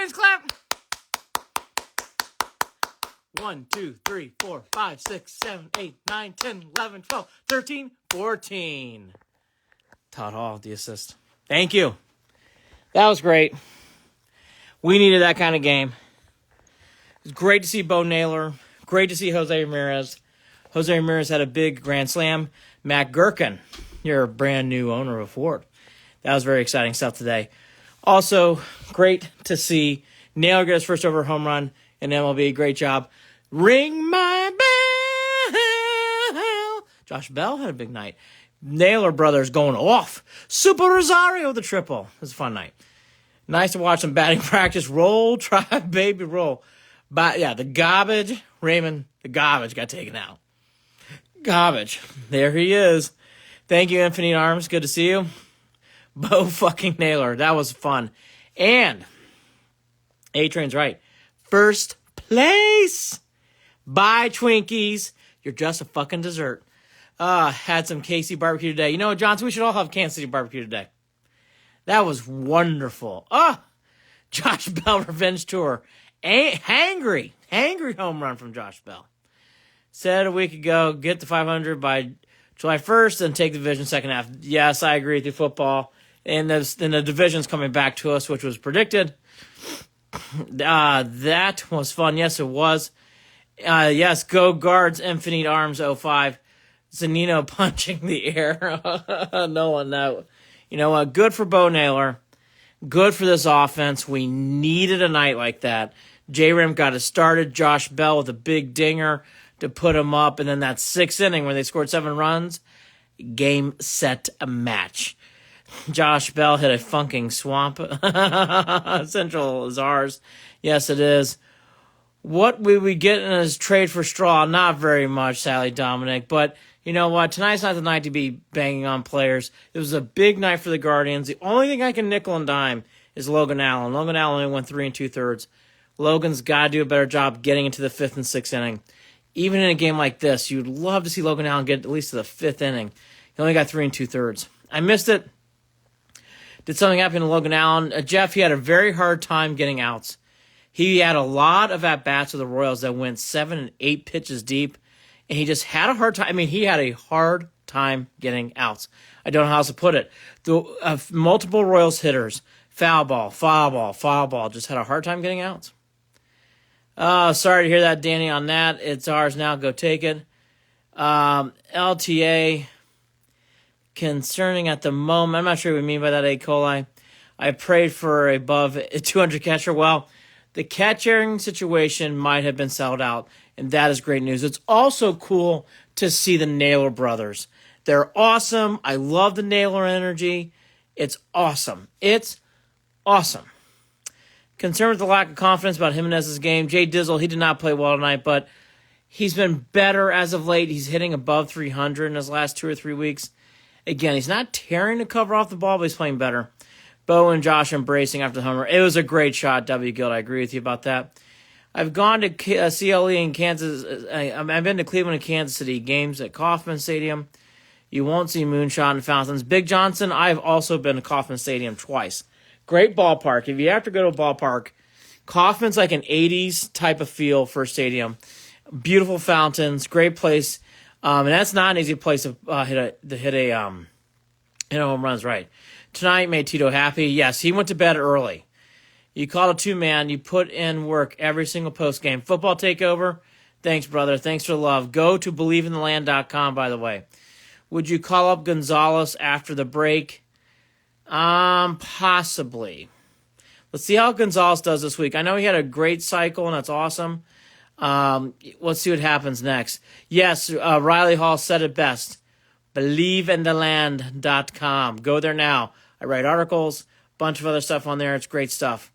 Guardians clap. 1, 2, 3, 4, 5, 6, 7, 8, 9, 10, 11, 12, 13, 14. Todd Hall, the assist. Thank you. That was great. We needed that kind of game. It was great to see Bo Naylor. Great to see Jose Ramirez. Jose Ramirez had a big grand slam. Matt Gherkin, you're a brand new owner of Ford. That was very exciting stuff today. Also, great to see Naylor get his first ever home run in MLB. Great job. Ring my bell. Josh Bell had a big night. Naylor brothers going off. Super Rosario with a triple. It was a fun night. Nice to watch some batting practice. Roll, try, baby, roll. But yeah, the garbage, Raymond, the garbage got taken out. Garbage. There he is. Thank you, Infinite Arms. Good to see you. Bo fucking Naylor. That was fun. And A-Train's right. First place. Buy Twinkies. You're just a fucking dessert. Had some KC barbecue today. You know what, Johnson? We should all have Kansas City barbecue today. That was wonderful. Josh Bell revenge tour. Hangry home run from Josh Bell. Said a week ago, get to 500 by July 1st and take the division second half. Yes, I agree with you, football. And the division's coming back to us, which was predicted. That was fun. Yes, it was. Yes, go Guards, Infinite Arms 05. Zanino punching the air. No one know. You know what? Good for Bo Naylor. Good for this offense. We needed a night like that. J-Rim got it started. Josh Bell with a big dinger to put him up. And then that sixth inning when they scored 7 runs, game, set, a match. Josh Bell hit a funking swamp. Central is ours. Yes, it is. What will we get in his trade for Straw? Not very much, Sally Dominic. But you know what? Tonight's not the night to be banging on players. It was a big night for the Guardians. The only thing I can nickel and dime is Logan Allen. Logan Allen only went 3 2/3. Logan's got to do a better job getting into the 5th and 6th inning. Even in a game like this, you'd love to see Logan Allen get at least to the 5th inning. He only got 3 2/3. I missed it. Did something happen to Logan Allen? Jeff, he had a very hard time getting outs. He had a lot of at-bats with the Royals that went 7 and 8 pitches deep, and he just had a hard time. I mean, he had a hard time getting outs. I don't know how else to put it. Multiple Royals hitters, foul ball, just had a hard time getting outs. Sorry to hear that, Danny, on that. It's ours now. Go take it. LTA, concerning at the moment. I'm not sure what we mean by that, E. coli. I prayed for above 200 catcher. Well, the catching situation might have been settled out, and that is great news. It's also cool to see the Naylor brothers. They're awesome. I love the Naylor energy. It's awesome. It's awesome. Concerned with the lack of confidence about Jimenez's game. Jay Dizzle, he did not play well tonight, but he's been better as of late. He's hitting above 300 in his last 2 or 3 weeks. Again, he's not tearing the cover off the ball, but he's playing better. Bo and Josh embracing after the homer. It was a great shot, W. Guild. I agree with you about that. I've gone to CLE in Kansas. I've been to Cleveland and Kansas City games at Kauffman Stadium. You won't see moonshot and fountains. Big Johnson, I've also been to Kauffman Stadium twice. Great ballpark. If you have to go to a ballpark, Kauffman's like an 80s type of feel for a stadium. Beautiful fountains, great place. And that's not an easy place to hit a home runs, right? Tonight made Tito happy. Yes, he went to bed early. You called a 2-man. You put in work every single post-game. Football takeover. Thanks, brother. Thanks for the love. Go to BelieveInTheLand.com, by the way. Would you call up Gonzalez after the break? Possibly. Let's see how Gonzalez does this week. I know he had a great cycle, and that's awesome. Let's see what happens next. Yes, Riley Hall said it best. BelieveInTheLand.com. Go there now. I write articles, bunch of other stuff on there. It's great stuff.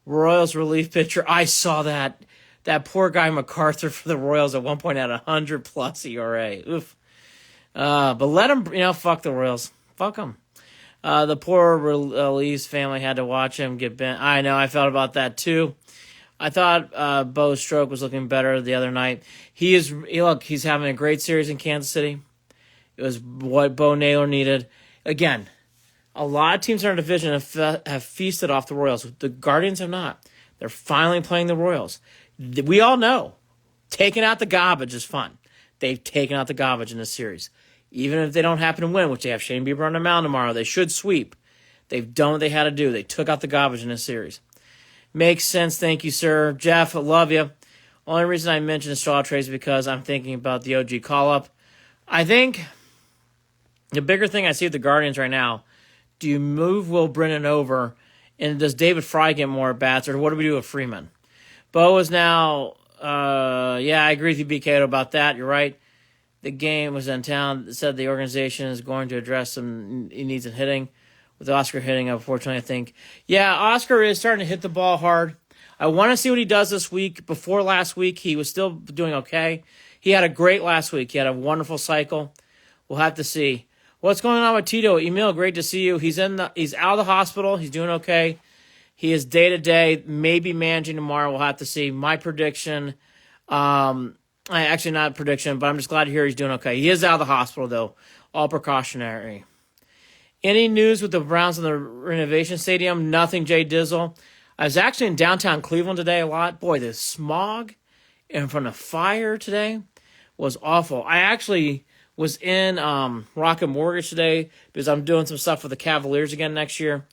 Royals relief pitcher. I saw that. That poor guy MacArthur for the Royals at one point had 100+ ERA. Oof. But let him, fuck the Royals. Fuck them. The poor Lee's family had to watch him get bent. I know, I felt about that too. I thought Bo's stroke was looking better the other night. He's having a great series in Kansas City. It was what Bo Naylor needed. Again, a lot of teams in our division have feasted off the Royals. The Guardians have not. They're finally playing the Royals. We all know taking out the garbage is fun. They've taken out the garbage in this series. Even if they don't happen to win, which they have Shane Bieber on the mound tomorrow, they should sweep. They've done what they had to do. They took out the garbage in this series. Makes sense. Thank you, sir. Jeff, I love you. Only reason I mentioned the straw trades is because I'm thinking about the OG call-up. I think the bigger thing I see with the Guardians right now, do you move Will Brennan over, and does David Fry get more bats, or what do we do with Freeman? Bo is now, I agree with you, BK, about that. You're right. The game was in town. It said the organization is going to address some needs in hitting. With Oscar hitting, unfortunately, I think. Yeah, Oscar is starting to hit the ball hard. I want to see what he does this week. Before last week, he was still doing okay. He had a great last week. He had a wonderful cycle. We'll have to see. What's going on with Tito? Emil, great to see you. He's out of the hospital. He's doing okay. He is day-to-day, maybe managing tomorrow. We'll have to see. My prediction, actually not a prediction, but I'm just glad to hear he's doing okay. He is out of the hospital, though. All precautionary. Any news with the Browns in the renovation stadium? Nothing, Jay Dizzle. I was actually in downtown Cleveland today a lot. Boy, the smog in front of fire today was awful. I actually was in Rocket Mortgage today because I'm doing some stuff with the Cavaliers again next year.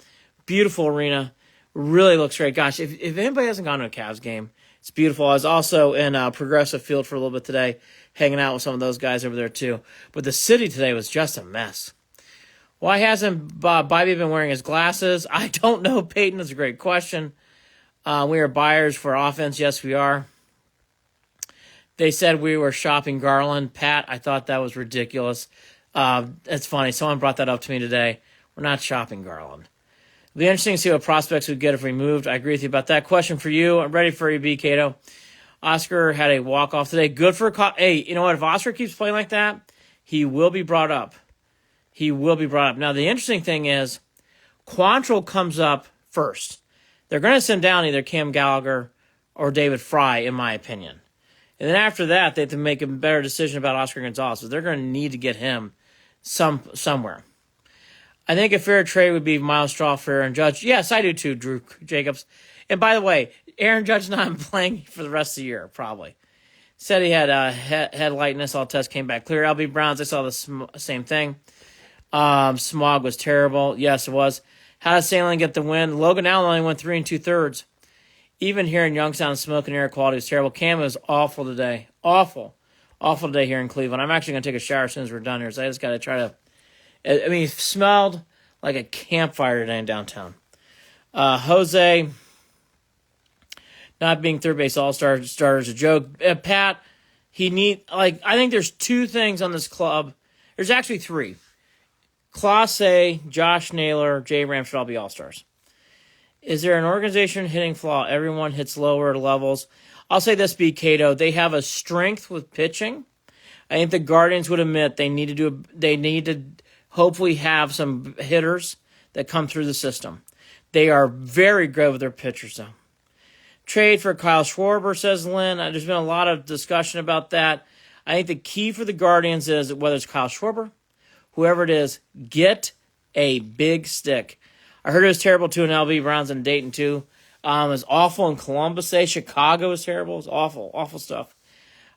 Beautiful arena. Really looks great. Gosh, if anybody hasn't gone to a Cavs game, it's beautiful. I was also in Progressive Field for a little bit today, hanging out with some of those guys over there too. But the city today was just a mess. Why hasn't Bobby been wearing his glasses? I don't know, Peyton. That's a great question. We are buyers for offense. Yes, we are. They said we were shopping Garland. Pat, I thought that was ridiculous. It's funny. Someone brought that up to me today. We're not shopping Garland. It'll be interesting to see what prospects we get if we moved. I agree with you about that. Question for you. I'm ready for you, B. Cato. Oscar had a walk-off today. Good for hey, you know what? If Oscar keeps playing like that, he will be brought up. He will be brought up. Now, the interesting thing is Quantrill comes up first. They're going to send down either Cam Gallagher or David Fry, in my opinion. And then after that, they have to make a better decision about Oscar Gonzalez. So they're going to need to get him somewhere. I think a fair trade would be Miles Straw for Aaron Judge. Yes, I do too, Drew Jacobs. And by the way, Aaron Judge not playing for the rest of the year, probably. Said he had head lightness. All tests came back clear. LB Browns, I saw the same thing. Smog was terrible. Yes, it was. How does Sailing get the win? Logan Allen only went 3 2/3. Even here in Youngstown, smoke and air quality was terrible. Cam was awful today. Awful. Awful today here in Cleveland. I'm actually going to take a shower as soon as we're done here, so I just got to try to... I mean, it smelled like a campfire today in downtown. Jose, not being third base all-star starter is a joke. Pat, I think there's two things on this club. There's actually three. Clase, Josh Naylor, Jay Ram should all be all-stars. Is there an organization hitting flaw? Everyone hits lower levels. I'll say this, B. Cato. They have a strength with pitching. I think the Guardians would admit they need to hopefully have some hitters that come through the system. They are very good with their pitchers, though. Trade for Kyle Schwarber, says Lynn. There's been a lot of discussion about that. I think the key for the Guardians is, whether it's Kyle Schwarber, whoever it is, get a big stick. I heard it was terrible, too, in LB Browns and Dayton, too. It was awful in Columbus. Chicago was terrible. It was awful, awful stuff.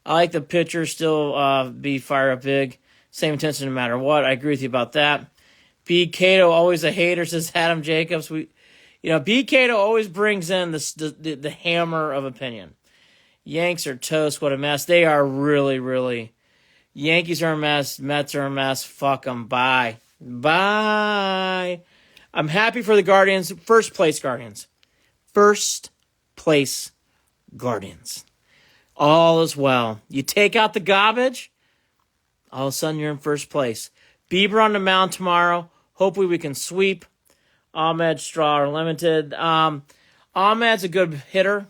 I like the pitcher still be fired up big. Same intention no matter what. I agree with you about that. B. Cato, always a hater, says Adam Jacobs. B. Cato always brings in the hammer of opinion. Yanks are toast. What a mess. They are really, really. Yankees are a mess. Mets are a mess. Fuck them. Bye. Bye. I'm happy for the Guardians. First place Guardians. First place Guardians. All is well. You take out the garbage, all of a sudden you're in first place. Bieber on the mound tomorrow. Hopefully we can sweep. Ahmed Straw are limited. Ahmed's a good hitter.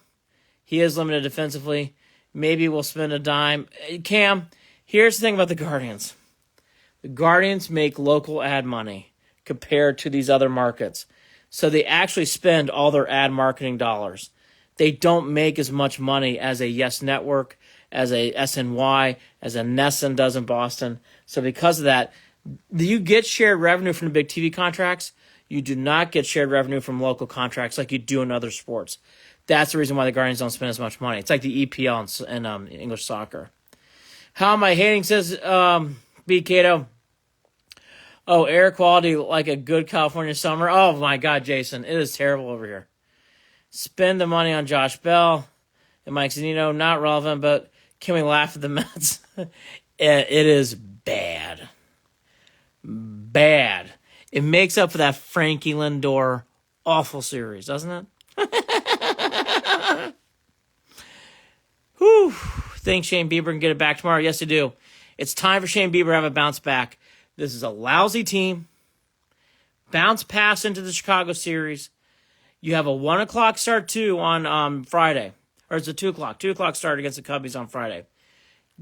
He is limited defensively. Maybe we'll spend a dime. Cam, here's the thing about the Guardians. The Guardians make local ad money compared to these other markets. So they actually spend all their ad marketing dollars. They don't make as much money as a Yes Network, as a SNY, as a Nesson does in Boston. So because of that, you get shared revenue from the big TV contracts. You do not get shared revenue from local contracts like you do in other sports. That's the reason why the Guardians don't spend as much money. It's like the EPL in English soccer. How am I hating, says B. Cato. Oh, air quality like a good California summer. Oh, my God, Jason. It is terrible over here. Spend the money on Josh Bell and Mike Zunino. Not relevant, but can we laugh at the Mets? It is bad. Bad. It makes up for that Frankie Lindor awful series, doesn't it? Whew. Think Shane Bieber can get it back tomorrow? Yes, I do. It's time for Shane Bieber to have a bounce back. This is a lousy team. Bounce pass into the Chicago series. You have a 1 o'clock start, too, on Friday. Or it's a 2 o'clock. 2 o'clock start against the Cubbies on Friday.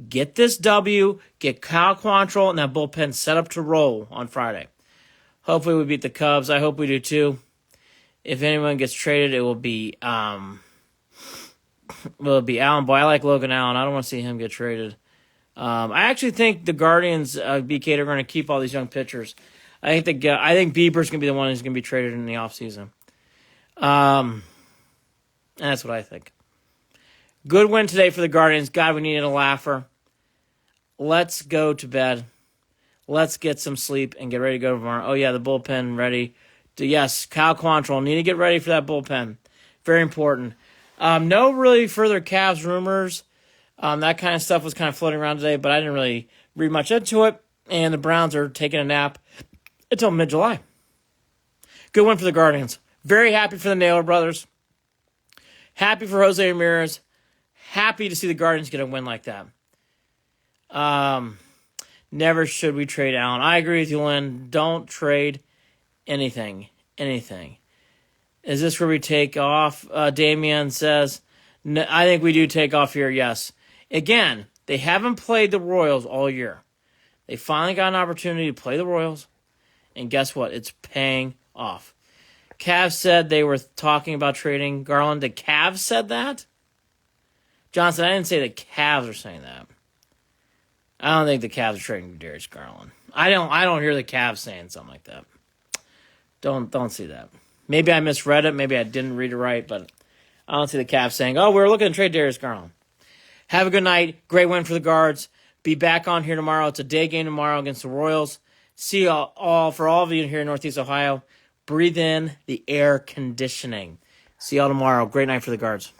Get this W. Get Kyle Quantrill and that bullpen set up to roll on Friday. Hopefully we beat the Cubs. I hope we do, too. If anyone gets traded, it will be Allen. Boy, I like Logan Allen. I don't want to see him get traded. I actually think the Guardians, BK, are going to keep all these young pitchers. I think Bieber's going to be the one who's going to be traded in the offseason. And that's what I think. Good win today for the Guardians. God, we needed a laugher. Let's go to bed. Let's get some sleep and get ready to go tomorrow. Oh, yeah, the bullpen ready. Yes, Kyle Quantrill. Need to get ready for that bullpen. Very important. No really further Cavs rumors. That kind of stuff was kind of floating around today, but I didn't really read much into it. And the Browns are taking a nap until mid-July. Good win for the Guardians. Very happy for the Naylor brothers. Happy for Jose Ramirez. Happy to see the Guardians get a win like that. Never should we trade Allen. I agree with you, Lynn. Don't trade anything. Anything. Is this where we take off? Damian says, no, I think we do take off here, yes. Again, they haven't played the Royals all year. They finally got an opportunity to play the Royals, and guess what? It's paying off. Cavs said they were talking about trading Garland. The Cavs said that? Johnson, I didn't say the Cavs are saying that. I don't think the Cavs are trading Darius Garland. I don't hear the Cavs saying something like that. Don't see that. Maybe I misread it. Maybe I didn't read it right, but I don't see the Cavs saying, oh, we're looking to trade Darius Garland. Have a good night. Great win for the Guards. Be back on here tomorrow. It's a day game tomorrow against the Royals. See you all, for all of you here in Northeast Ohio, breathe in the air conditioning. See y'all tomorrow. Great night for the Guards.